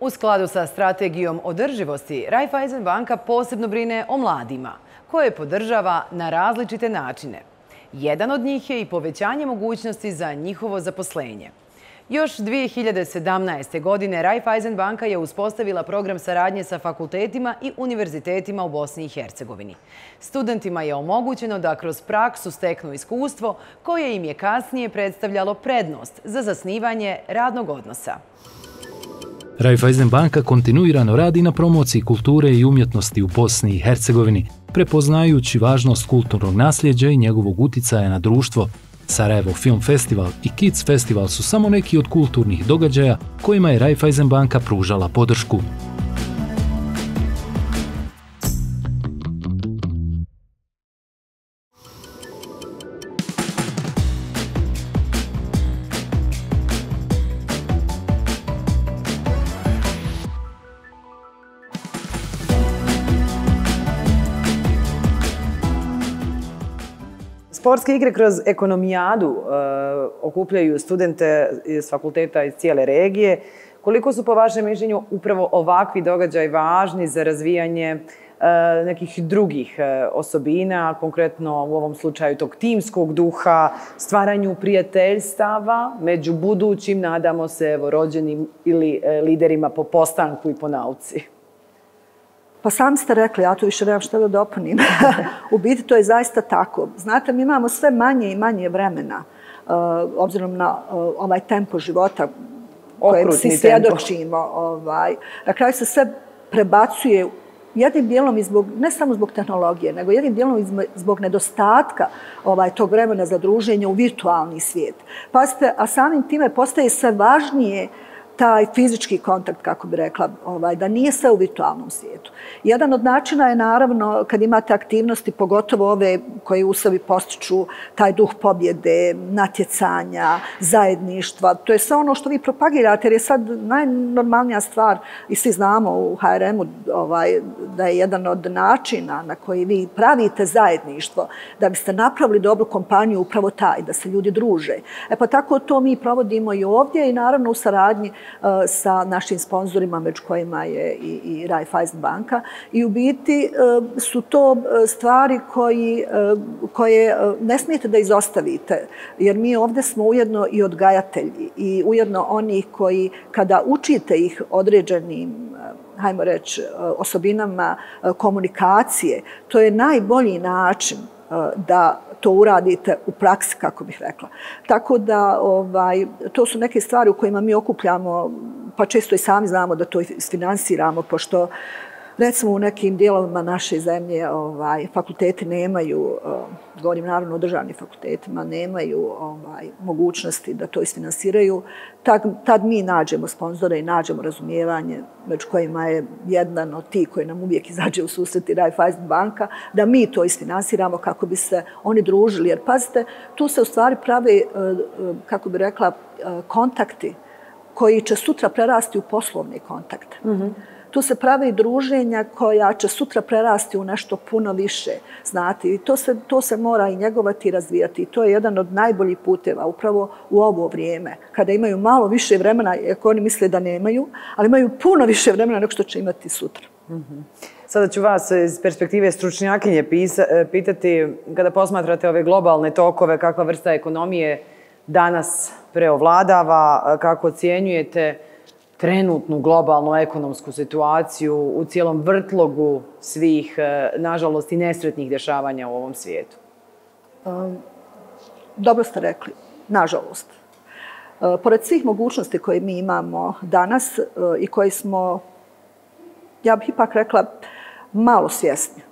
U skladu sa strategijom održivosti, Raiffeisen banka posebno brine o mladima, koje podržava na različite načine. Jedan od njih je i povećanje mogućnosti za njihovo zaposlenje. Još 2017. godine Raiffeisen banka je uspostavila program saradnje sa fakultetima i univerzitetima u Bosni i Hercegovini. Studentima je omogućeno da kroz praksu steknu iskustvo koje im je kasnije predstavljalo prednost za zasnivanje radnog odnosa. Raiffeisen banka kontinuirano radi na promociji kulture i umjetnosti u Bosni i Hercegovini, prepoznajući važnost kulturnog nasljeđa i njegovog uticaja na društvo. Sarajevo Film Festival i Kids Festival su samo neki od kulturnih događaja kojima je Raiffeisen banka pružala podršku. Sportske igre kroz ekonomijadu okupljaju studente iz fakulteta iz cijele regije. Koliko su po vašem mišljenju upravo ovakvi događaji važni za razvijanje nekih drugih osobina, konkretno u ovom slučaju tog timskog duha, stvaranju prijateljstava među budućim, nadamo se, rođenim ili liderima po postanku i po nauci? Pa sami ste rekli, ja tu više nemam što da dopunim. U biti to je zaista tako. Znate, mi imamo sve manje i manje vremena, obzirom na ovaj tempo života kojem svi svjedočimo. Na kraju se sve prebacuje jednim dijelom, ne samo zbog tehnologije, nego jednim dijelom zbog nedostatka tog vremena za druženje u virtualni svijet. Pazite, a samim time postaje sve važnije taj fizički kontakt, kako bi rekla, da nije sve u virtualnom svijetu. Jedan od načina je naravno kad imate aktivnosti, pogotovo ove koje u sebi postiču taj duh pobjede, natjecanja, zajedništva. To je sve ono što vi propagirate jer je sad najnormalnija stvar i svi znamo u HRM-u da je jedan od načina na koji vi pravite zajedništvo da biste napravili dobru kompaniju upravo taj, da se ljudi druže. Pa tako to mi provodimo i ovdje i naravno u saradnji sa našim sponzorima, među kojima je i Raiffeisen banka. I u biti su to stvari koje ne smijete da izostavite, jer mi ovdje smo ujedno i odgajatelji i ujedno oni koji kada učite ih određenim, hajmo reći, osobinama komunikacije, to je najbolji način da to uradite u praksi, kako bih rekla. Tako da to su neke stvari u kojima mi okupljamo, pa često i sami znamo da to isfinansiramo, pošto recimo u nekim dijelovima naše zemlje fakulteti nemaju, govorim naravno o državnim fakultetima, nemaju mogućnosti da to isfinansiraju. Tad mi nađemo sponzore i nađemo razumijevanje, među kojima je jedan od tih koji nam uvijek izađe u susret i Raiffeisen banka, da mi to isfinansiramo kako bi se oni družili. Jer pazite, tu se u stvari prave, kako bi rekla, kontakti koji će sutra prerasti u poslovne kontakte. Tu se prave i druženja koja će sutra prerasti u nešto puno više, znate. I to se mora i njegovati i razvijati. I to je jedan od najboljih puteva upravo u ovo vrijeme, kada imaju malo više vremena, ako oni misle da nemaju, ali imaju puno više vremena nego što će imati sutra. Sada ću vas iz perspektive stručnjakinje pitati, kada posmatrate ove globalne tokove, kakva vrsta ekonomije danas preovladava, kako ocjenjujete trenutnu globalnu ekonomsku situaciju u cijelom vrtlogu svih, nažalost, i nesretnih dešavanja u ovom svijetu? Dobro ste rekli, nažalost. Pored svih mogućnosti koje mi imamo danas i koje smo, ja bih ipak rekla, malo svjesni.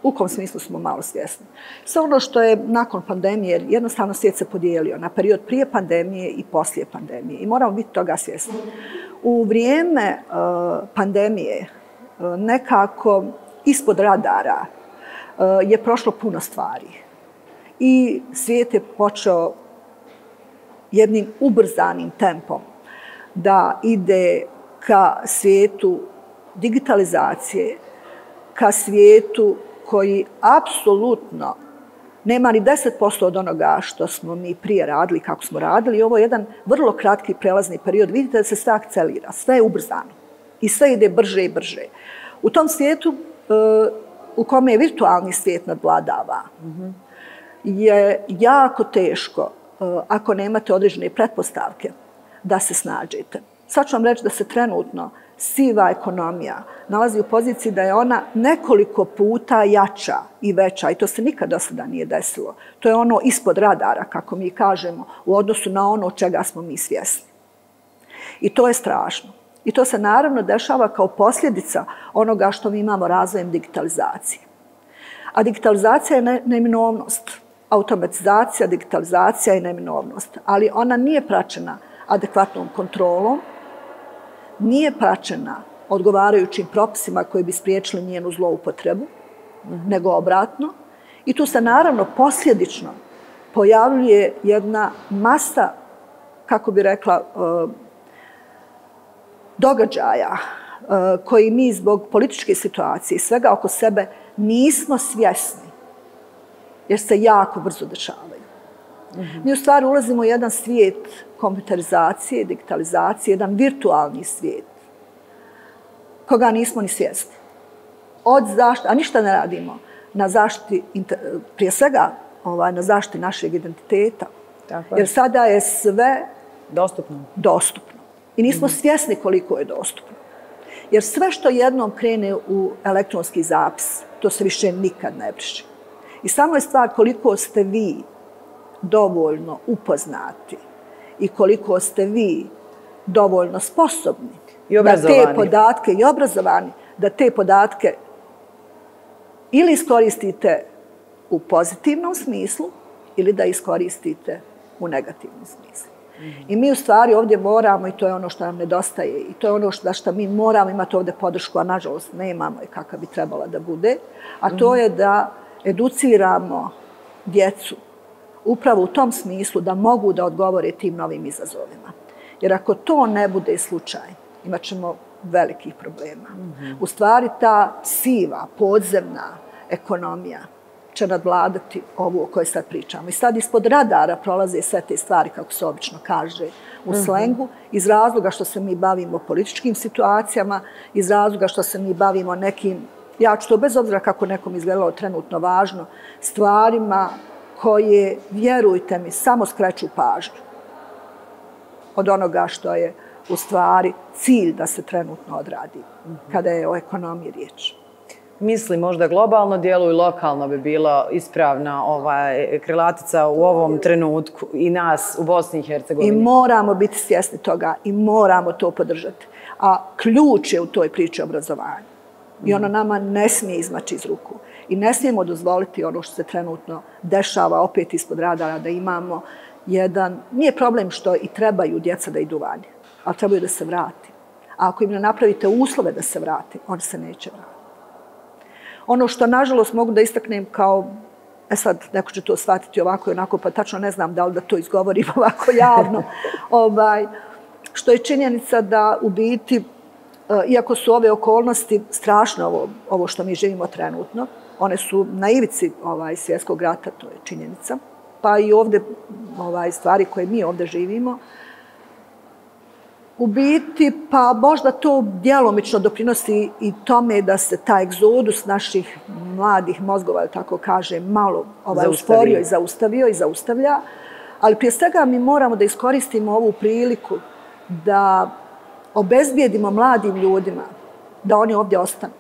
U kom smislu smo malo svjesni? Sve ono što je nakon pandemije, jednostavno svijet se podijelio na period prije pandemije i poslije pandemije i moramo biti toga svjesni. U vrijeme pandemije nekako ispod radara je prošlo puno stvari i svijet je počeo jednim ubrzanim tempom da ide ka svijetu digitalizacije, ka svijetu koji apsolutno nema ni 10% od onoga što smo mi prije radili, kako smo radili. Ovo je jedan vrlo kratki prelazni period. Vidite da se sve akcelira, sve je ubrzano i sve ide brže i brže. U tom svijetu u kome je virtualni svijet nadvladava, je jako teško, ako nemate određene pretpostavke, da se snađete. Sad ću vam reći da se trenutno siva ekonomija nalazi u poziciji da je ona nekoliko puta jača i veća, i to se nikad do sada nije desilo. To je ono ispod radara, kako mi kažemo, u odnosu na ono čega smo mi svjesni. I to je strašno. I to se naravno dešava kao posljedica onoga što mi imamo razvojem digitalizacije. A digitalizacija je neminovnost. Automatizacija, digitalizacija je neminovnost. Ali ona nije praćena adekvatnom kontrolom, nije praćena odgovarajućim propisima koji bi spriječili njenu zloupotrebu, nego obratno. I tu se naravno posljedično pojavljuje jedna masa, kako bi rekla, događaja koji mi zbog političke situacije i svega oko sebe nismo svjesni, jer se jako brzo dešavaju. Mi u stvari ulazimo u jedan svijet kompjuterizacije, digitalizacije, jedan virtualni svijet koga nismo ni svjesni. A ništa ne radimo na zaštiti, prije svega na zaštiti našeg identiteta. Jer sada je sve dostupno. I nismo svjesni koliko je dostupno. Jer sve što jednom krene u elektronski zapis, to se više nikad ne briše. I samo je stvar koliko ste vi dovoljno upoznati i koliko ste vi dovoljno sposobni da te podatke i obrazovani, da te podatke ili iskoristite u pozitivnom smislu ili da iskoristite u negativnom smislu. I mi u stvari ovdje moramo, i to je ono što nam nedostaje, i to je ono što mi moramo imati ovdje podršku, a nažalost nemamo je kakav bi trebala da bude, a to je da educiramo djecu upravo u tom smislu da mogu da odgovore tim novim izazovima. Jer ako to ne bude slučaj, imat ćemo velikih problema. U stvari ta siva, podzemna ekonomija će nadvladati ovu o kojoj sad pričamo. I sad ispod radara prolaze sve te stvari, kako se obično kaže u slengu, iz razloga što se mi bavimo političkim situacijama, iz razloga što se mi bavimo nekim, ja ću to bez obzira kako nekom izgledalo trenutno važno, stvarima koje, vjerujte mi, samo skreću pažnju od onoga što je u stvari cilj da se trenutno odradi kada je o ekonomiji riječ. Misli možda globalno djeluju, lokalno bi bila ispravna krilatica u ovom trenutku i nas u Bosni i Hercegovini. I moramo biti svjesni toga i moramo to podržati. A ključ je u toj priči obrazovanja. I ono nama ne smije izmaći iz ruku. I ne smijemo dozvoliti ono što se trenutno dešava opet ispod radara, da imamo jedan... Nije problem što i trebaju djeca da idu vani, ali trebaju da se vrati. A ako im ne napravite uslove da se vrati, oni se neće vratiti. Ono što, nažalost, mogu da istaknem kao, sad neko će to shvatiti ovako i onako, pa tačno ne znam da li da to izgovorim ovako javno, što je činjenica da u biti, iako su ove okolnosti strašne, ovo što mi živimo trenutno, one su na ivici svjetskog rata, to je činjenica, pa i ovdje stvari koje mi ovdje živimo, u biti, pa možda to djelomično doprinosi i tome da se taj egzodus naših mladih mozgova, tako kaže, malo usporio i zaustavio i zaustavlja. Ali prije svega mi moramo da iskoristimo ovu priliku da obezbijedimo mladim ljudima da oni ovdje ostanu.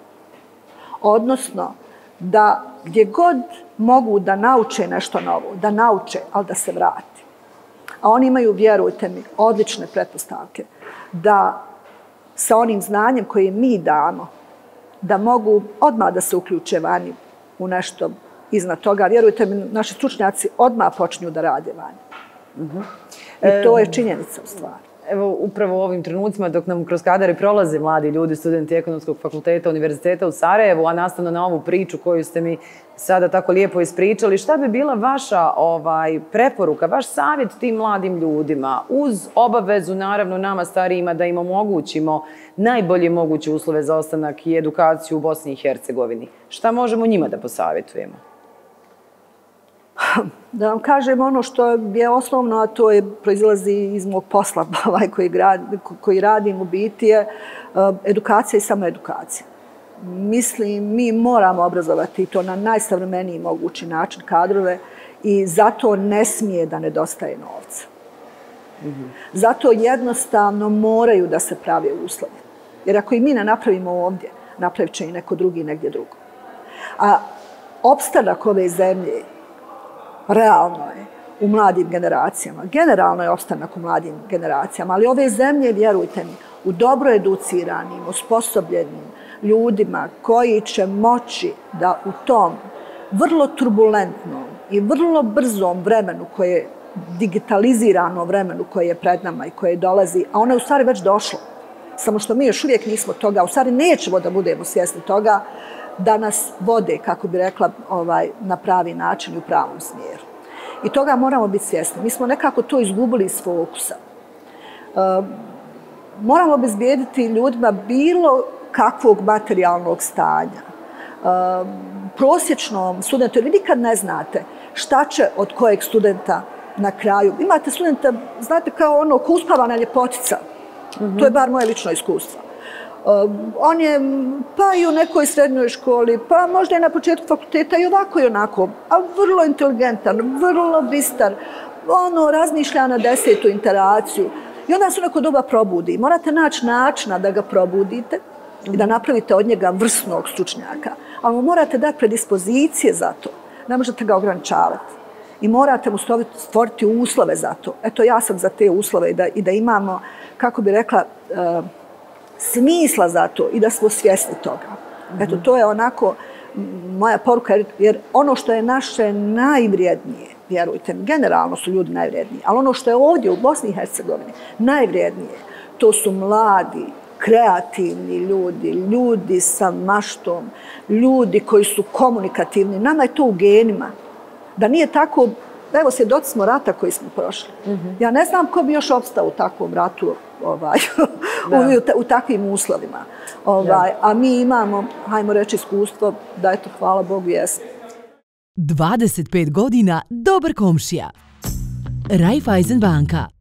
Odnosno, da gdje god mogu da nauče nešto novo, da nauče, ali da se vrati. A oni imaju, vjerujte mi, odlične pretpostavke da sa onim znanjem koje mi damo, da mogu odmah da se uključe vani u nešto iznad toga. Vjerujte mi, naši stručnjaci odmah počinju da rade vani. I to je činjenica u stvari. Evo, upravo u ovim trenucima dok nam kroz kadare prolaze mladi ljudi, studenti Ekonomskog fakulteta Univerziteta u Sarajevu, a nastavno na ovu priču koju ste mi sada tako lijepo ispričali, šta bi bila vaša preporuka, vaš savjet tim mladim ljudima uz obavezu, naravno, nama starijima da im omogućimo najbolje moguće uslove za ostanak i edukaciju u Bosni i Hercegovini? Šta možemo njima da posavjetujemo? Da vam kažem ono što je osnovno, a to proizilazi iz mog posla koji radim u biti je edukacija i samoedukacija. Mislim, mi moramo obrazovati to na najsavremeniji mogući način kadrove i zato ne smije da nedostaje novca. Zato jednostavno moraju da se prave uslovi. Jer ako i mi ne napravimo ovdje, napravit će i neko drugi negdje drugo. A opstanak ove zemlje realno je u mladim generacijama. Generalno je opstanak u mladim generacijama, ali ove zemlje, vjerujte mi, u dobro educiranim, osposobljenim ljudima koji će moći da u tom vrlo turbulentnom i vrlo brzom vremenu koje je digitalizirano vremenu koje je pred nama i koje dolazi, a ono je u stvari već došlo. Samo što mi još uvijek nismo toga, u stvari nećemo da budemo svjesni toga, da nas vode, kako bi rekla, na pravi način i u pravom smjeru. I toga moramo biti svjesni. Mi smo nekako to izgubili iz fokusa. Moramo obezbijediti ljudima bilo kakvog materijalnog stanja. Prosječnom studentu, jer vi nikad ne znate šta će od kojeg studenta na kraju. Imate studenta, znate, kao ono, ko uspavana ljepotica. To je bar moje lično iskustvo. On je pa i u nekoj srednjoj školi, pa možda i na početku fakulteta i ovako i onako, a vrlo inteligentan, vrlo bistar, razmišlja na 10. interakciju. I onda se neko doba probudi. Morate naći načina da ga probudite i da napravite od njega vrsnog stručnjaka. Ali mu morate dati predispozicije za to. Ne možete ga ograničavati. I morate mu stvoriti uslove za to. Eto, ja sam za te uslove i da imamo, kako bi rekla, smisla za to i da smo svjesni toga. Eto, to je onako moja poruka, jer ono što je naše najvrijednije, vjerujte mi, generalno su ljudi najvrijedniji, ali ono što je ovdje u Bosni i Hercegovini najvrijednije, to su mladi, kreativni ljudi, ljudi sa maštom, ljudi koji su komunikativni. Nama je to u genima. Da nije tako, evo, svjedoci smo rata koji smo prošli. Ja ne znam ko bi još opstao u takvom ratu, u takvim uslovima. A mi imamo, hajmo reći, iskustvo da, eto, hvala Bogu, jesmo. 25 godina dobar komšija. Raiffeisen banka.